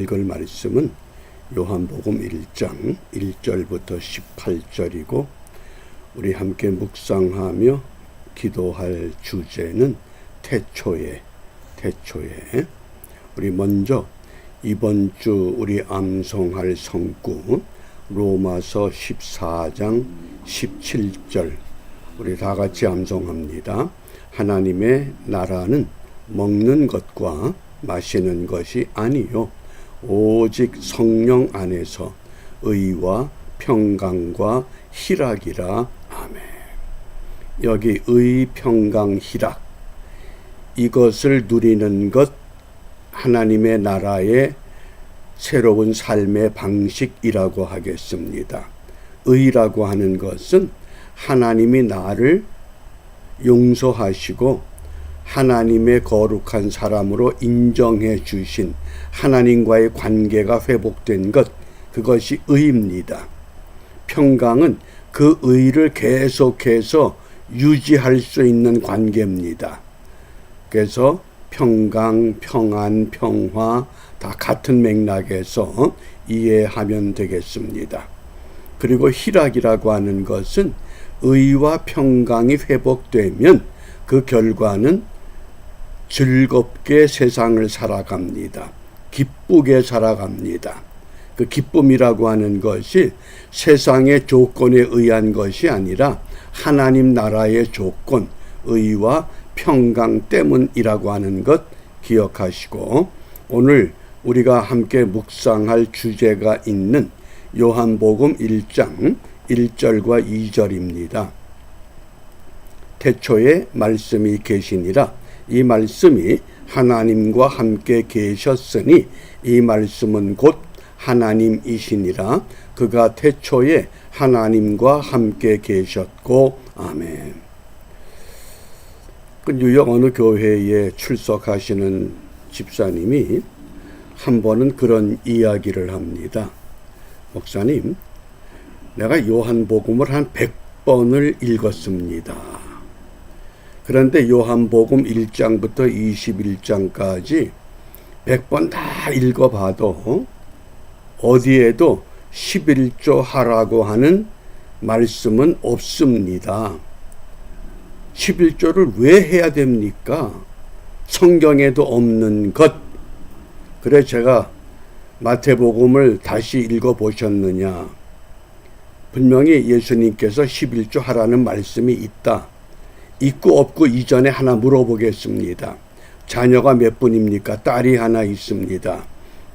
읽을 말씀은 요한복음 1장 1절부터 18절이고 우리 함께 묵상하며 기도할 주제는 태초에 우리 먼저 이번 주 우리 암송할 성구 로마서 14장 17절 우리 다 같이 암송합니다. 하나님의 나라는 먹는 것과 마시는 것이 아니요 오직 성령 안에서 의와 평강과 희락이라. 아멘. 여기 의, 평강, 희락, 이것을 누리는 것, 하나님의 나라의 새로운 삶의 방식이라고 하겠습니다. 의라고 하는 것은 하나님이 나를 용서하시고 하나님의 거룩한 사람으로 인정해 주신 하나님과의 관계가 회복된 것, 그것이 의입니다. 평강은 그 의를 계속해서 유지할 수 있는 관계입니다. 그래서 평강, 평안, 평화 다 같은 맥락에서 이해하면 되겠습니다. 그리고 희락이라고 하는 것은 의와 평강이 회복되면 그 결과는 즐겁게 세상을 살아갑니다. 기쁘게 살아갑니다. 그 기쁨이라고 하는 것이 세상의 조건에 의한 것이 아니라 하나님 나라의 조건, 의와 평강 때문이라고 하는 것 기억하시고, 오늘 우리가 함께 묵상할 주제가 있는 요한복음 1장 1절과 2절입니다. 태초에 말씀이 계시니라. 이 말씀이 하나님과 함께 계셨으니 이 말씀은 곧 하나님이시니라. 그가 태초에 하나님과 함께 계셨고. 아멘. 그 뉴욕 어느 교회에 출석하시는 집사님이 한 번은 그런 이야기를 합니다. 목사님, 내가 요한복음을 한 100번을 읽었습니다. 그런데 요한복음 1장부터 21장까지 100번 다 읽어봐도 어디에도 11조 하라고 하는 말씀은 없습니다. 11조를 왜 해야 됩니까? 성경에도 없는 것. 그래 제가 마태복음을 다시 읽어보셨느냐? 분명히 예수님께서 11조 하라는 말씀이 있다. 있고 없고 이전에 하나 물어보겠습니다. 자녀가 몇 분입니까? 딸이 하나 있습니다.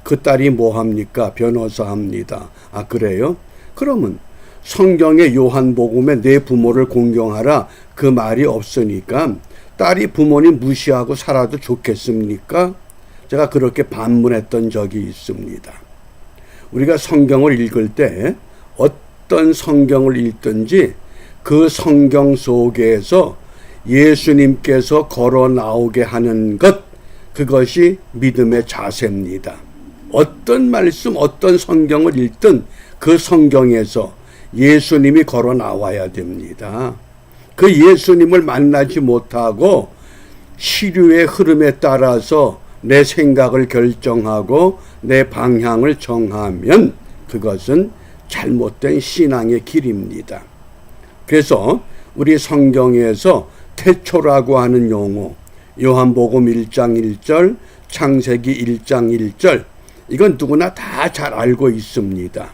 그 딸이 뭐 합니까? 변호사 합니다. 아, 그래요? 그러면 성경의 요한복음에 내 부모를 공경하라, 그 말이 없으니까 딸이 부모님 무시하고 살아도 좋겠습니까? 제가 그렇게 반문했던 적이 있습니다. 우리가 성경을 읽을 때 어떤 성경을 읽든지 그 성경 속에서 예수님께서 걸어 나오게 하는 것, 그것이 믿음의 자세입니다. 어떤 말씀, 어떤 성경을 읽든 그 성경에서 예수님이 걸어 나와야 됩니다. 그 예수님을 만나지 못하고 시류의 흐름에 따라서 내 생각을 결정하고 내 방향을 정하면 그것은 잘못된 신앙의 길입니다. 그래서 우리 성경에서 태초라고 하는 용어, 요한복음 1장 1절, 창세기 1장 1절, 이건 누구나 다 잘 알고 있습니다.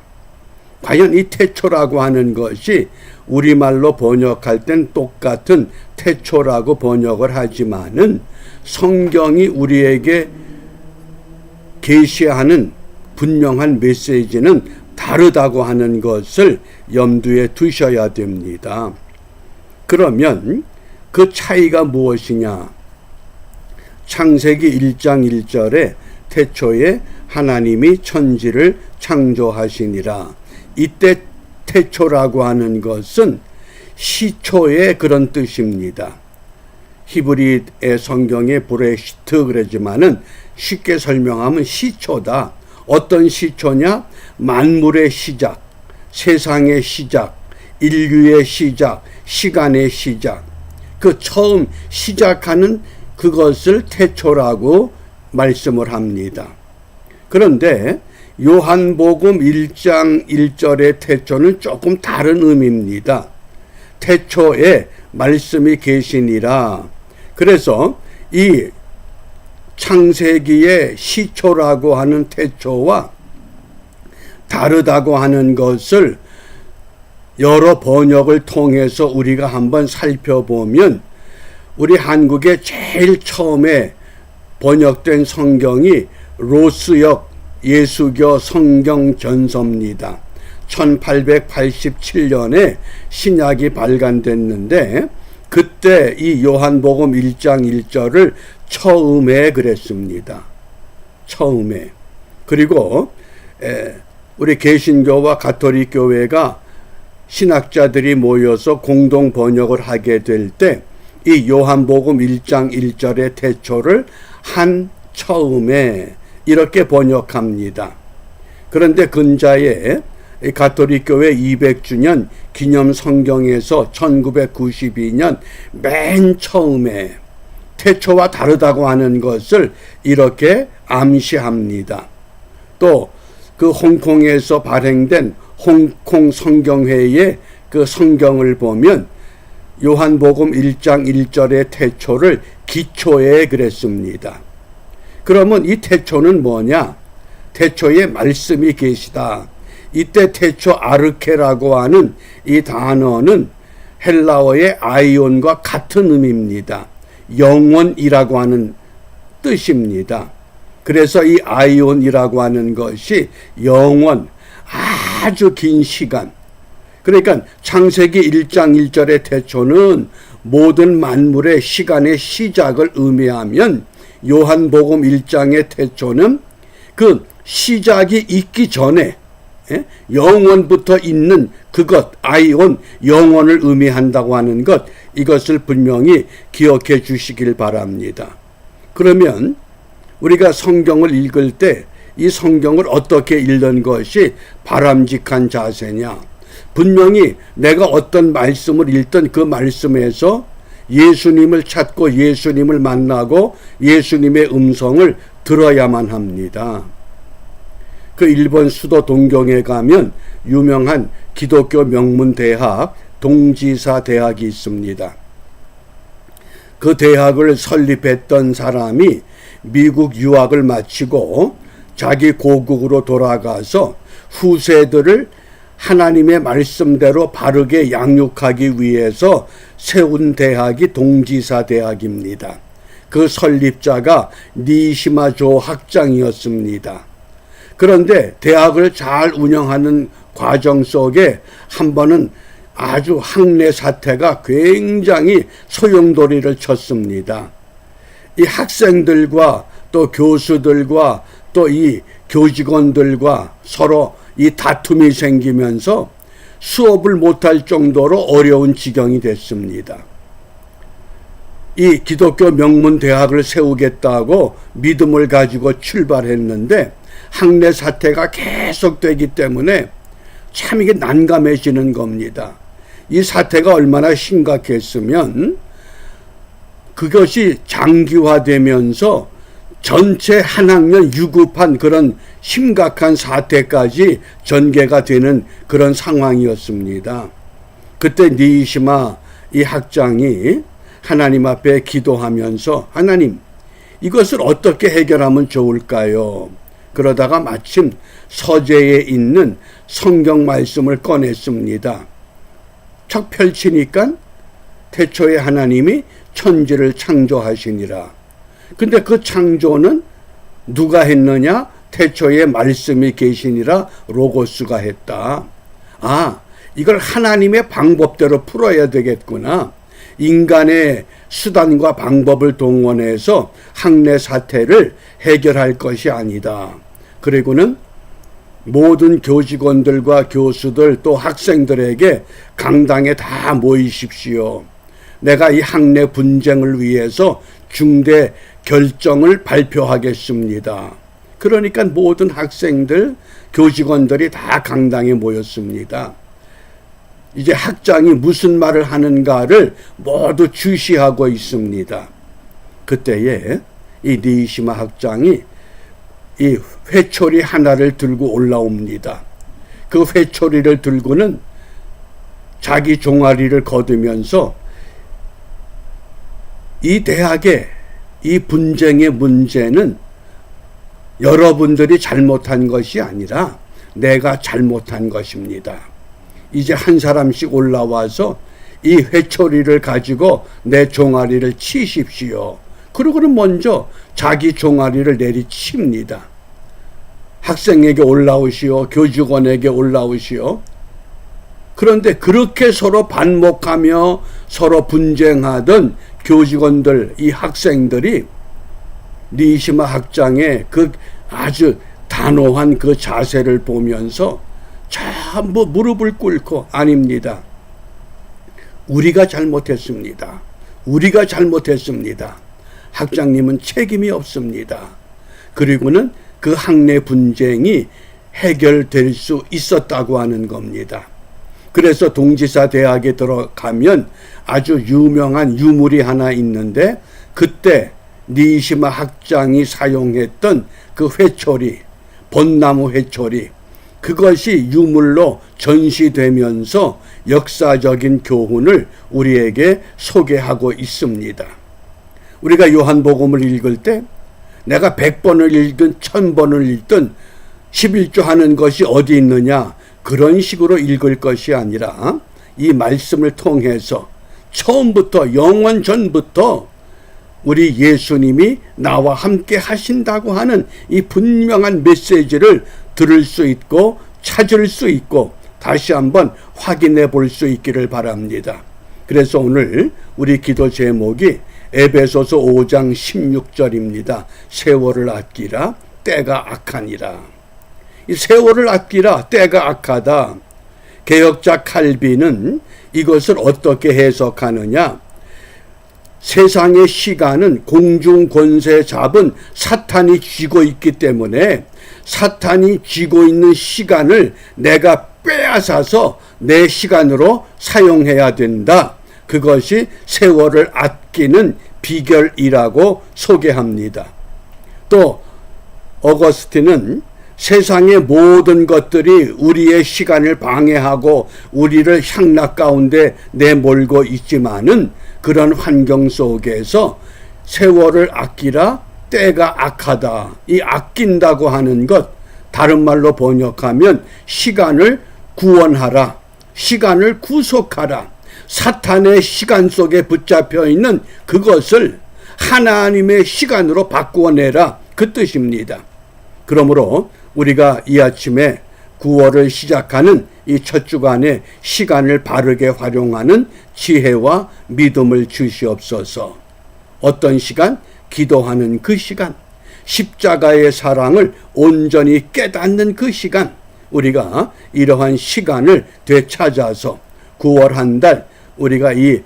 과연 이 태초라고 하는 것이 우리말로 번역할 땐 똑같은 태초라고 번역을 하지만은 성경이 우리에게 계시하는 분명한 메시지는 다르다고 하는 것을 염두에 두셔야 됩니다. 그러면 그 차이가 무엇이냐? 창세기 1장 1절에 태초에 하나님이 천지를 창조하시니라. 이때 태초라고 하는 것은 시초의 그런 뜻입니다. 히브리의 성경에 브레시트 그러지만은 쉽게 설명하면 시초다. 어떤 시초냐? 만물의 시작, 세상의 시작, 인류의 시작, 시간의 시작. 그 처음 시작하는 그것을 태초라고 말씀을 합니다. 그런데 요한복음 1장 1절의 태초는 조금 다른 의미입니다. 태초에 말씀이 계시니라. 그래서 이 창세기의 시초라고 하는 태초와 다르다고 하는 것을 여러 번역을 통해서 우리가 한번 살펴보면 우리 한국에 제일 처음에 번역된 성경이 로스역 예수교 성경 전서입니다. 1887년에 신약이 발간됐는데 그때 이 요한복음 1장 1절을 처음에 그랬습니다. 처음에. 그리고 우리 개신교와 가톨릭 교회가 신학자들이 모여서 공동 번역을 하게 될 때 이 요한복음 1장 1절의 태초를 한 처음에 이렇게 번역합니다. 그런데 근자에 가톨릭 교회 200주년 기념 성경에서 1992년 맨 처음에 태초와 다르다고 하는 것을 이렇게 암시합니다. 또 그 홍콩에서 발행된 홍콩 성경회의 그 성경을 보면 요한복음 1장 1절의 태초를 기초에 그랬습니다. 그러면 이 태초는 뭐냐? 태초에 말씀이 계시다. 이때 태초 아르케라고 하는 이 단어는 헬라어의 아이온과 같은 의미입니다. 영원이라고 하는 뜻입니다. 그래서 이 아이온이라고 하는 것이 영원, 아주 긴 시간. 그러니까 창세기 1장 1절의 태초는 모든 만물의 시간의 시작을 의미하면 요한복음 1장의 태초는 그 시작이 있기 전에 영원부터 있는 그것, 아이온, 영원을 의미한다고 하는 것, 이것을 분명히 기억해 주시길 바랍니다. 그러면 우리가 성경을 읽을 때 이 성경을 어떻게 읽는 것이 바람직한 자세냐? 분명히 내가 어떤 말씀을 읽던 그 말씀에서 예수님을 찾고 예수님을 만나고 예수님의 음성을 들어야만 합니다. 그 일본 수도 동경에 가면 유명한 기독교 명문 대학 동지사 대학이 있습니다. 그 대학을 설립했던 사람이 미국 유학을 마치고 자기 고국으로 돌아가서 후세들을 하나님의 말씀대로 바르게 양육하기 위해서 세운 대학이 동지사 대학입니다. 그 설립자가 니시마조 학장이었습니다. 그런데 대학을 잘 운영하는 과정 속에 한 번은 아주 학내 사태가 굉장히 소용돌이를 쳤습니다. 이 학생들과 또 교수들과 또 이 교직원들과 서로 이 다툼이 생기면서 수업을 못할 정도로 어려운 지경이 됐습니다. 이 기독교 명문 대학을 세우겠다고 믿음을 가지고 출발했는데 학내 사태가 계속되기 때문에 참 이게 난감해지는 겁니다. 이 사태가 얼마나 심각했으면 그것이 장기화되면서 전체 한 학년 유급한 그런 심각한 사태까지 전개가 되는 그런 상황이었습니다. 그때 니시마 이 학장이 하나님 앞에 기도하면서 하나님, 이것을 어떻게 해결하면 좋을까요? 그러다가 마침 서재에 있는 성경 말씀을 꺼냈습니다. 척 펼치니까 태초에 하나님이 천지를 창조하시니라. 근데 그 창조는 누가 했느냐? 태초에 말씀이 계시니라 로고스가 했다. 아, 이걸 하나님의 방법대로 풀어야 되겠구나. 인간의 수단과 방법을 동원해서 학내 사태를 해결할 것이 아니다. 그리고는 모든 교직원들과 교수들 또 학생들에게 강당에 다 모이십시오. 내가 이 학내 분쟁을 위해서 중대 결정을 발표하겠습니다. 그러니까 모든 학생들, 교직원들이 다 강당에 모였습니다. 이제 학장이 무슨 말을 하는가를 모두 주시하고 있습니다. 그때에 이 니시마 학장이 이 회초리 하나를 들고 올라옵니다. 그 회초리를 들고는 자기 종아리를 걷으면서 이 대학의 이 분쟁의 문제는 여러분들이 잘못한 것이 아니라 내가 잘못한 것입니다. 이제 한 사람씩 올라와서 이 회초리를 가지고 내 종아리를 치십시오. 그러고는 먼저 자기 종아리를 내리칩니다. 학생에게 올라오시오. 교직원에게 올라오시오. 그런데 그렇게 서로 반목하며 서로 분쟁하던 교직원들, 이 학생들이 니시마 학장의 그 아주 단호한 그 자세를 보면서 전부 무릎을 꿇고 아닙니다. 우리가 잘못했습니다. 우리가 잘못했습니다. 학장님은 책임이 없습니다. 그리고는 그 학내 분쟁이 해결될 수 있었다고 하는 겁니다. 그래서 동지사 대학에 들어가면 아주 유명한 유물이 하나 있는데 그때 니시마 학장이 사용했던 그 회초리, 벚나무 회초리, 그것이 유물로 전시되면서 역사적인 교훈을 우리에게 소개하고 있습니다. 우리가 요한복음을 읽을 때 내가 100번을 읽든 1000번을 읽든 11조 하는 것이 어디 있느냐, 그런 식으로 읽을 것이 아니라 이 말씀을 통해서 처음부터 영원 전부터 우리 예수님이 나와 함께 하신다고 하는 이 분명한 메시지를 들을 수 있고 찾을 수 있고 다시 한번 확인해 볼 수 있기를 바랍니다. 그래서 오늘 우리 기도 제목이 에베소서 5장 16절입니다. 세월을 아끼라 때가 악하니라. 이 세월을 아끼라 때가 악하다. 개혁자 칼빈은 이것을 어떻게 해석하느냐? 세상의 시간은 공중 권세 잡은 사탄이 쥐고 있기 때문에 사탄이 쥐고 있는 시간을 내가 빼앗아서 내 시간으로 사용해야 된다. 그것이 세월을 아끼는 비결이라고 소개합니다. 또 어거스틴은 세상의 모든 것들이 우리의 시간을 방해하고 우리를 향락 가운데 내몰고 있지만은 그런 환경 속에서 세월을 아끼라 때가 악하다. 이 아낀다고 하는 것, 다른 말로 번역하면 시간을 구원하라. 시간을 구속하라. 사탄의 시간 속에 붙잡혀 있는 그것을 하나님의 시간으로 바꾸어내라. 그 뜻입니다. 그러므로 우리가 이 아침에 9월을 시작하는 이 첫 주간에 시간을 바르게 활용하는 지혜와 믿음을 주시옵소서. 어떤 시간? 기도하는 그 시간, 십자가의 사랑을 온전히 깨닫는 그 시간, 우리가 이러한 시간을 되찾아서 9월 한 달 우리가 이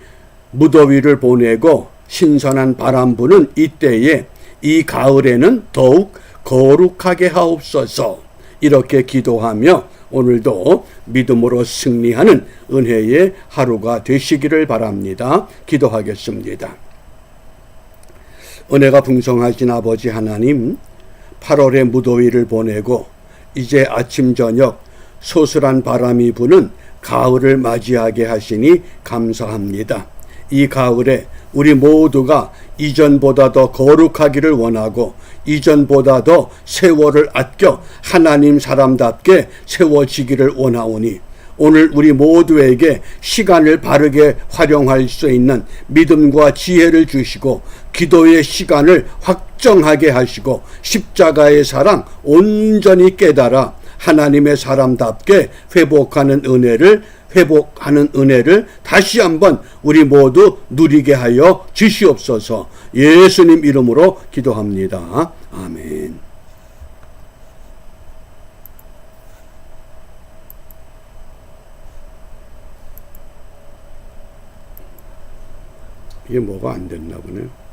무더위를 보내고 신선한 바람 부는 이때에 이 가을에는 더욱 거룩하게 하옵소서. 이렇게 기도하며 오늘도 믿음으로 승리하는 은혜의 하루가 되시기를 바랍니다. 기도하겠습니다. 은혜가 풍성하신 아버지 하나님, 8월의 무더위를 보내고 이제 아침 저녁 소슬한 바람이 부는 가을을 맞이하게 하시니 감사합니다. 이 가을에 우리 모두가 이전보다 더 거룩하기를 원하고 이전보다 더 세월을 아껴 하나님 사람답게 세워지기를 원하오니 오늘 우리 모두에게 시간을 바르게 활용할 수 있는 믿음과 지혜를 주시고 기도의 시간을 확정하게 하시고 십자가의 사랑 온전히 깨달아 하나님의 사람답게 회복하는 은혜를 다시 한번 우리 모두 누리게 하여 주시옵소서. 예수님 이름으로 기도합니다. 아멘. 이게 뭐가 안 됐나 보네요.